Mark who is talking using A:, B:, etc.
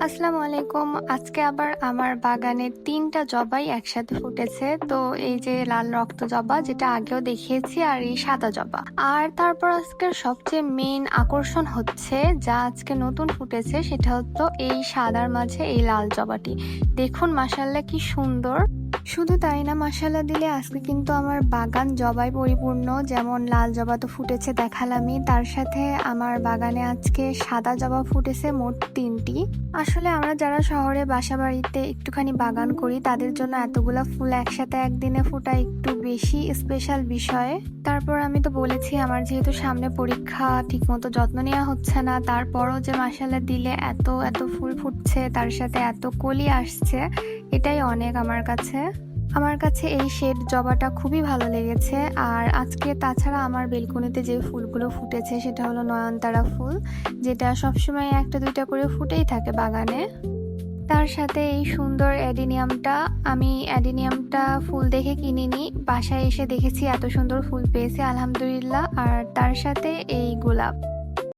A: আসসালামু আলাইকুম। আজকে আবার আমার বাগানে ৩টা জবাই একসাথে ফুটেছে। তো এই যে লাল রক্ত জবা যেটা আগেও দেখিয়েছি, আর এই সাদা জবা। আর তারপর আজকের সবচেয়ে মেইন আকর্ষণ হচ্ছে যা আজকে নতুন ফুটেছে, সেটা হচ্ছে এই সাদার মাঝে এই লাল জবাটি। দেখুন মাশাআল্লাহ কি সুন্দর। শুধু তাই না, মাশাআল্লাহ দিলে আজকে কিন্তু আমার বাগান জবায় পরিপূর্ণ। যেমন লাল জবা তো ফুটেছে দেখালামই, তার সাথে আমার বাগানে আজকে সাদা জবা ফুটেছে মোট ৩টি। আসলে আমরা যারা শহরে বাসা বাড়িতে একটুখানি বাগান করি, তাদের জন্য এতগুলা ফুল একসাথে একদিনে ফোটা একটু বেশি স্পেশাল বিষয়। তারপর আমি তো বলেছি আমার যেহেতু সামনে পরীক্ষা, ঠিকমতো যত্ন নেওয়া হচ্ছে না, তারপরও যে মাশাআল্লাহ দিলে এত এত ফুল ফুটছে, তার সাথে এত কলি আসছে, এটাই অনেক আমার কাছে। আমার কাছে এই শেড জবাটা খুবই ভালো লেগেছে। আর আজকে তাছাড়া আমার বেলকনিতে যে ফুলগুলো ফুটেছে সেটা হলো নয়নতারা ফুল, যেটা সবসময় একটা দুইটা করে ফুটেই থাকে বাগানে। তার সাথে এই সুন্দর অ্যাডিনিয়ামটা, আমি অ্যাডিনিয়ামটা ফুল দেখে কিনিনি, বাসায় এসে দেখেছি এত সুন্দর ফুল পেয়েছি আলহামদুলিল্লাহ। আর তার সাথে এই গোলাপ।